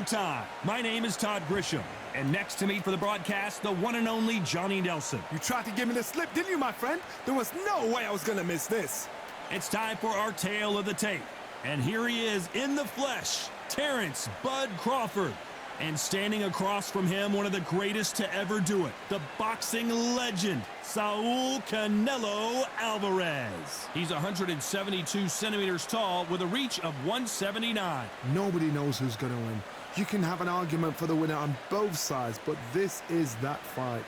time. My name is Todd Grisham, and next to me for the broadcast, the one and only Johnny Nelson. You tried to give me the slip, didn't you, my friend? There was no way I was going to miss this. It's time for our tale of the tape. And here he is in the flesh, Terrence "Bud" Crawford. And standing across from him, one of the greatest to ever do it, the boxing legend, Saul Canelo Alvarez. He's 172 centimeters tall with a reach of 179. Nobody knows who's going to win. You can have an argument for the winner on both sides, but this is that fight.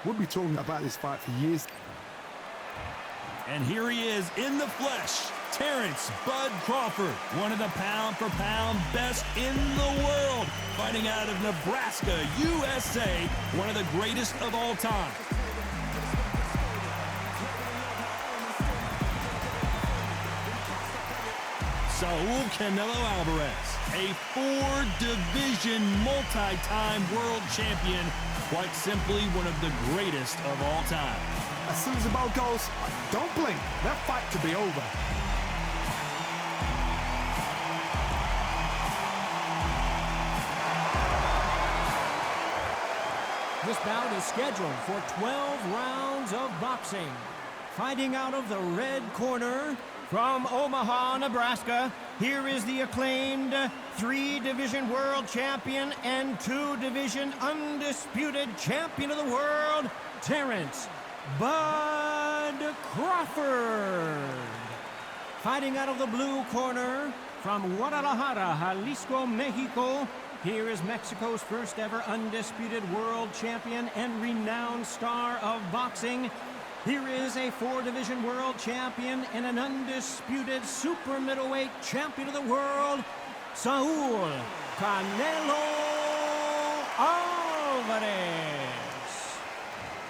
We'll be talking about this fight for years. And here he is in the flesh, Terrence "Bud" Crawford, one of the pound-for-pound best in the world, fighting out of Nebraska, USA, one of the greatest of all time. Saul Canelo Alvarez, a four-division, multi-time world champion, quite simply one of the greatest of all time. As soon as the bell goes, don't blink. That fight could be over. This bout is scheduled for 12 rounds of boxing. Fighting out of the red corner, from Omaha, Nebraska, here is the acclaimed 3-division world champion and 2-division undisputed champion of the world, Terrence "Bud" Crawford. Fighting out of the blue corner, from Guadalajara, Jalisco, Mexico, here is Mexico's first ever undisputed world champion and renowned star of boxing. Here is a 4-division world champion and an undisputed super middleweight champion of the world, Saul Canelo Alvarez.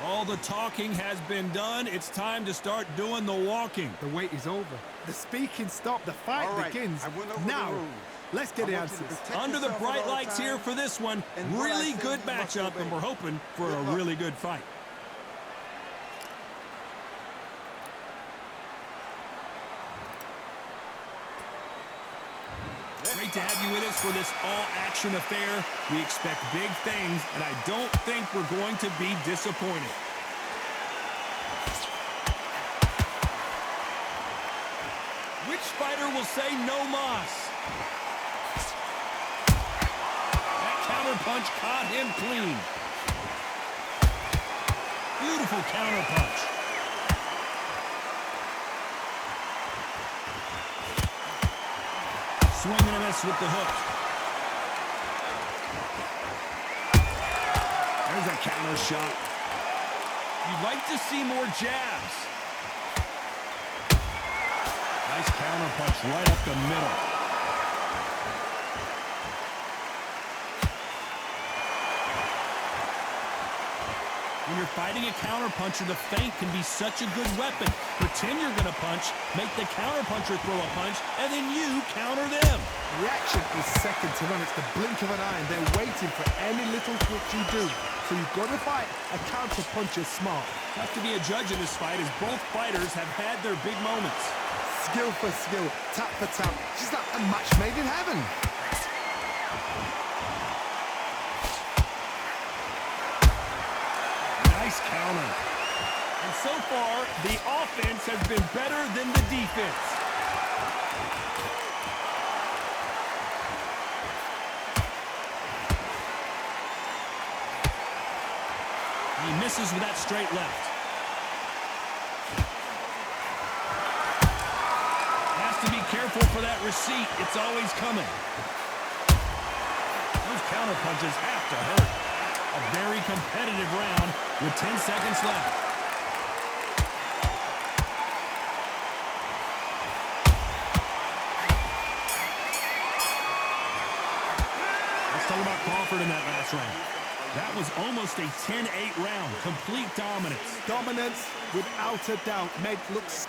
All the talking has been done. It's time to start doing the walking. The wait is over. The speaking stopped. The fight begins. Now, let's get the answers. Under the bright lights here for this one. Really good matchup, and we're hoping for a really good fight. Great to have you with us for this all-action affair. We expect big things, and I don't think we're going to be disappointed. Which fighter will say no mas? That counter punch caught him clean. Beautiful counter punch. Swing and a miss with the hook. There's a counter shot. You'd like to see more jabs. Nice counter punch right up the middle. When you're fighting a counter puncher, the feint can be such a good weapon. Pretend you're going to punch, make the counter puncher throw a punch, and then you counter them. Reaction is second to none. It's the blink of an eye, and they're waiting for any little twitch you do. So you've got to fight a counter puncher smart. Tough to be a judge in this fight, as both fighters have had their big moments. Skill for skill, tap for tap. She's like a match made in heaven. Nice counter. And so far, the offense has been better than the defense. He misses with that straight left. Has to be careful for that receipt. It's always coming. Those counter punches have to hurt. A very competitive round with 10 seconds left. Let's talk about Crawford in that last round. That was almost a 10-8 round. Complete dominance. Dominance, without a doubt, made looks.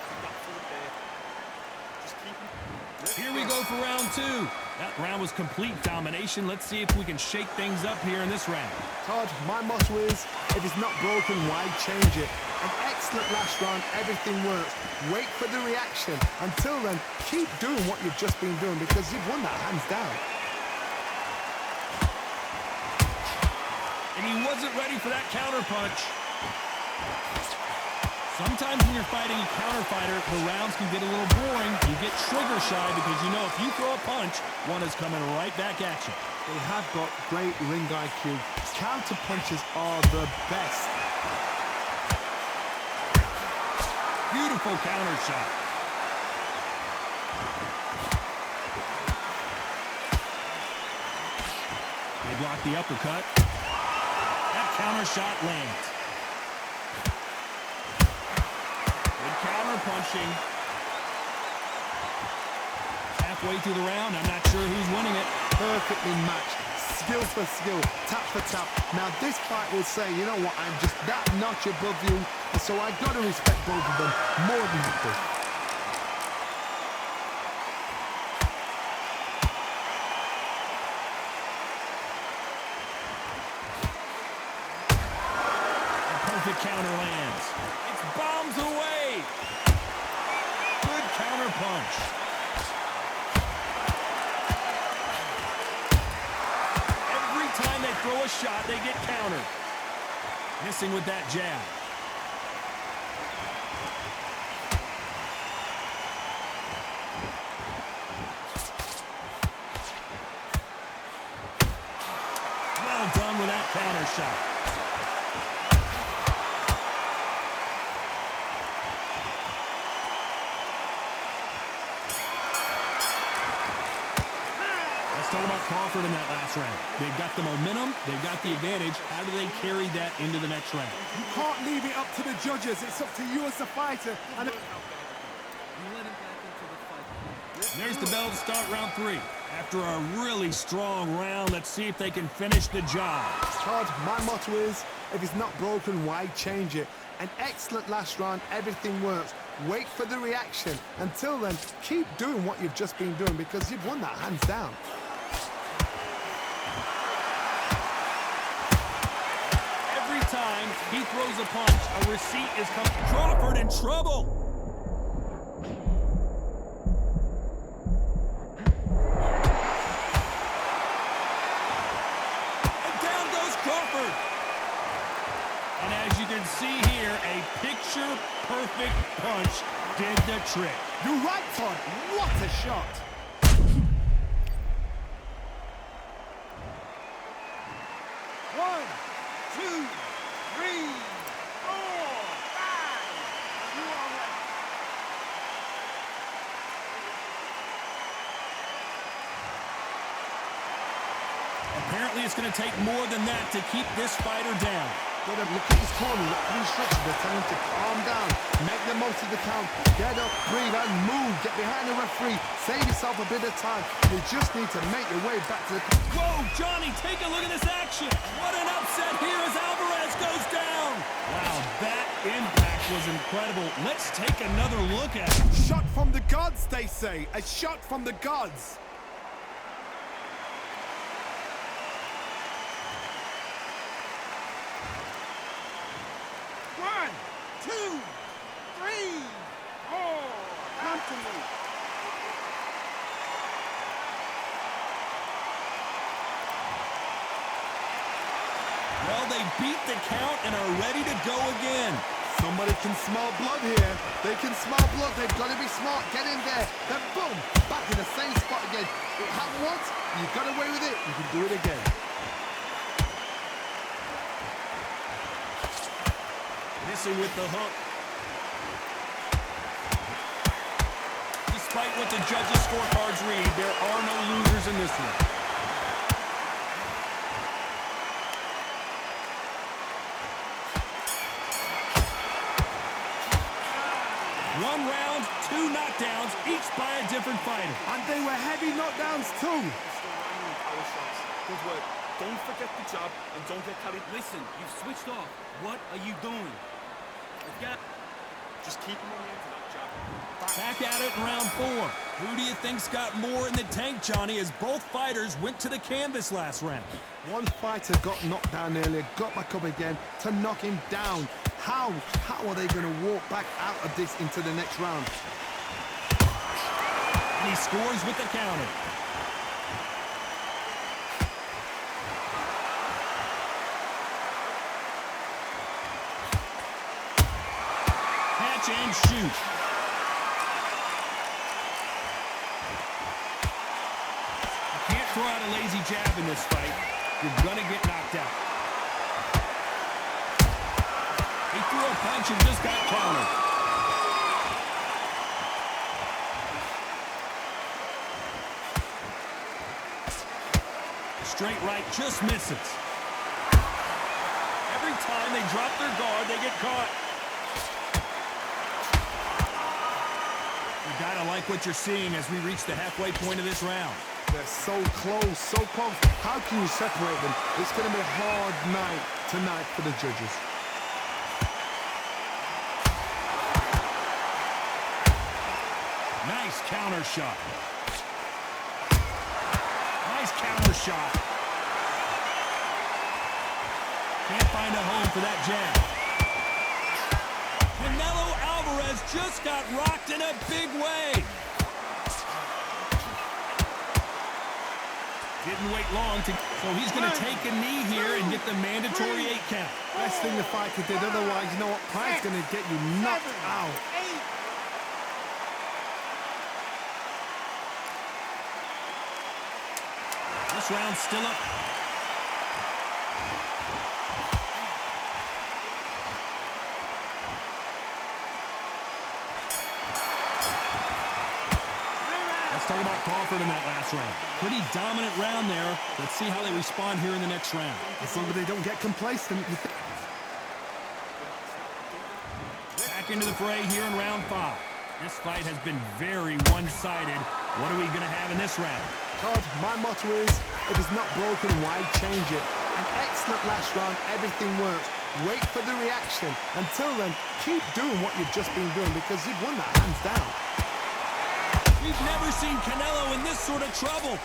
Here we go for round two. That round was complete domination. Let's see if we can shake things up here in this round. Todd, my motto is, if it's not broken, why change it? An excellent last round, everything works. Wait for the reaction. Until then, keep doing what you've just been doing because you've won that hands down. And he wasn't ready for that counter punch. Sometimes when you're fighting a counter fighter, the rounds can get a little boring. You get trigger shy because you know if you throw a punch, one is coming right back at you. They have got great ring IQ. Counter punches are the best. Beautiful counter shot. They block the uppercut. That counter shot lands. Good counter punching. Halfway through the round, I'm not sure who's winning it. Perfectly matched. Skill for skill, tap for tap. Now this fight will say, you know what, I'm just that notch above you, and so I got to respect both of them more than equal. Perfect counter lands. It's bombs away. Good counter punch. Every time they throw a shot, they get countered. Missing with that jab. Well done with that counter shot. Talk about Crawford in that last round. They've got the momentum, they've got the advantage. How do they carry that into the next round? You can't leave it up to the judges. It's up to you as a fighter. And there's the bell to start round 3. After a really strong round, let's see if they can finish the job. Todd, my motto is, if it's not broken, why change it? An excellent last round, everything works. Wait for the reaction. Until then, keep doing what you've just been doing because you've won that hands down. Every time he throws a punch, a receipt is coming. Crawford in trouble. Crawford. And as you can see here, a picture-perfect punch did the trick. You're right, Todd. What a shot. One, two, three, four, five. You are right. Apparently, it's going to take more than that to keep this fighter down. Get up, look at his corner, look at his stretches. They're telling him to calm down, make the most of the count, get up, breathe, and move. Get behind the referee, save yourself a bit of time. You just need to make your way back to the... Whoa, Johnny, take a look at this action. What an upset here as Alvarez goes down. Wow, that impact was incredible. Let's take another look at it. Shot from the gods, they say. A shot from the gods. One, two, three, four. Come to me. Well, they beat the count and are ready to go again. Somebody can smell blood here. They can smell blood. They've got to be smart. Get in there. Then boom, back in the same spot again. It happened once. You got away with it. You can do it again. Missing with the hook. Despite what the judges' scorecards read, there are no losers in this one. One round, 2 knockdowns, each by a different fighter. And they were heavy knockdowns too. Good work. Don't forget the job and don't get carried. Listen, you've switched off. What are you doing? Just keep him on into that jab. Back at it in round 4. Who do you think's got more in the tank, Johnny, as both fighters went to the canvas last round? One fighter got knocked down earlier, got back up again to knock him down. How are they going to walk back out of this into the next round? And he scores with the counter. and shoot. You can't throw out a lazy jab in this fight. You're going to get knocked out. He threw a punch and just got countered. Straight right just misses. Every time they drop their guard, they get caught. You gotta like what you're seeing as we reach the halfway point of this round. They're so close, so close. How can you separate them? It's going to be a hard night tonight for the judges. Nice counter shot. Nice counter shot. Can't find a home for that jab. Canelo Alvarez just got rocked in a big way. Didn't wait long so he's going to take a knee here and get the mandatory 8 count. Best thing the fighter did, otherwise, you know what? Pride's going to get you knocked out. This round's still up. Let's talk about Crawford in that last round. Pretty dominant round there. Let's see how they respond here in the next round. As long as they don't get complacent. Back into the fray here in round 5. This fight has been very one-sided. What are we going to have in this round? Todd, my motto is, if it's not broken, why change it? An excellent last round, everything works. Wait for the reaction. Until then, keep doing what you've just been doing because you've won that hands down. We've never seen Canelo in this sort of trouble.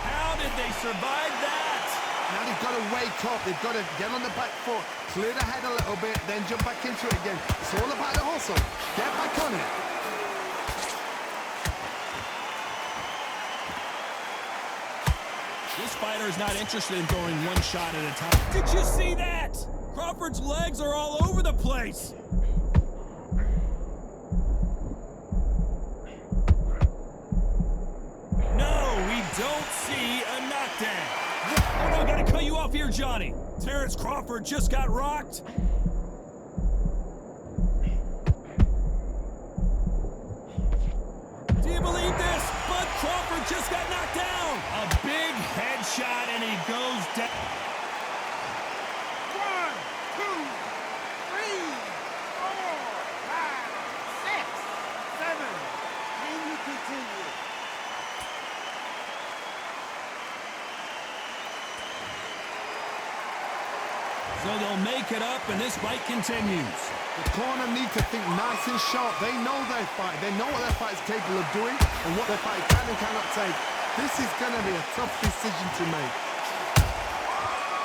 How did they survive that? Now they've got to wake up. They've got to get on the back foot, clear the head a little bit, then jump back into it again. It's all about the hustle. Get back on it. This fighter is not interested in throwing one shot at a time. Did you see that? Crawford's legs are all over the place. No, we don't see a knockdown. Oh no, gotta cut you off here, Johnny. Terrence Crawford just got rocked. Do you believe this? Bud Crawford just got knocked down. A big headshot and he goes down. 1, 2, 3, 4, 5, 6, 7. Can you continue? So they'll make it up, and this fight continues. The corner need to think nice and sharp. They know their fight. They know what their fight is capable of doing and what their fight can and cannot take. This is going to be a tough decision to make.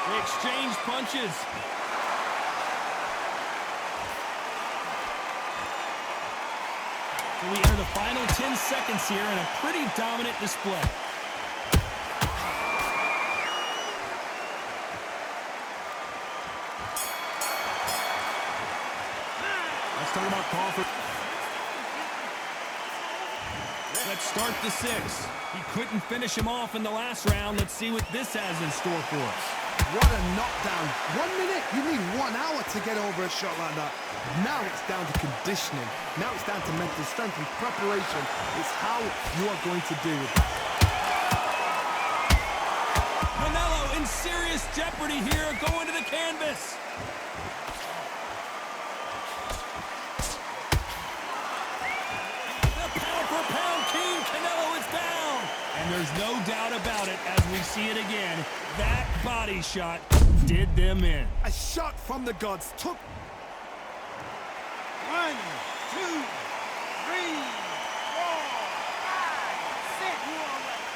They exchange punches. So we enter the final 10 seconds here in a pretty dominant display. Let's talk about Crawford. Let's start the 6. He couldn't finish him off in the last round. Let's see what this has in store for us. What a knockdown. 1 minute, you need 1 hour to get over a shot like that. Now it's down to conditioning. Now it's down to mental strength and preparation. It's how you are going to do it. Canelo in serious jeopardy here, going to the canvas. The pound-for-pound king, Canelo, is down. And there's no doubt about it, as we see it again, that body shot did them in. A shot from the gods took... 1, 2, 3, 4, 5, 6. You all right?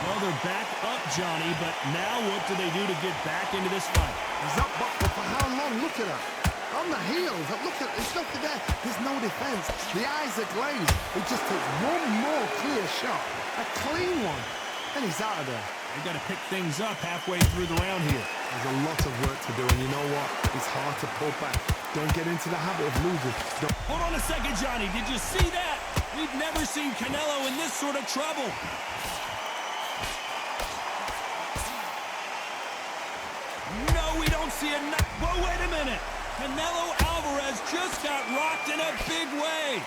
Well, they're back up, Johnny, but now what do they do to get back into this fight? He's up, but for how long? Look at that. How on the heels. Look at, it's nothing there. There's no defense. The eyes are glazed. It just takes one more clear shot. A clean one. And he's out of there. They've got to pick things up halfway through the round here. There's a lot of work to do, and you know what? It's hard to pull back. Don't get into the habit of losing. Hold on a second, Johnny. Did you see that? We've never seen Canelo in this sort of trouble. No, we don't see a... Whoa, wait a minute. Canelo Alvarez just got rocked in a big way.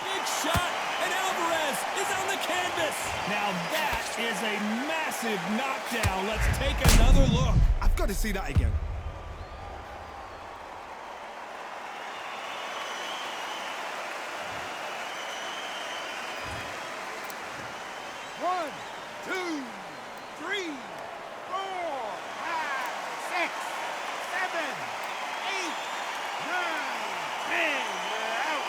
Big shot, and Alvarez is on the canvas. Now that is a massive knockdown. Let's take another look. I've got to see that again. One, two, three, 4, 5, 6, 7, 8, 9, 10. You're out.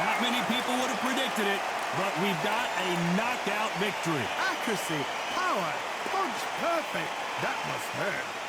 Not many people would have predicted it, but we've got a knockout victory. Accuracy, power, punch perfect. That must hurt.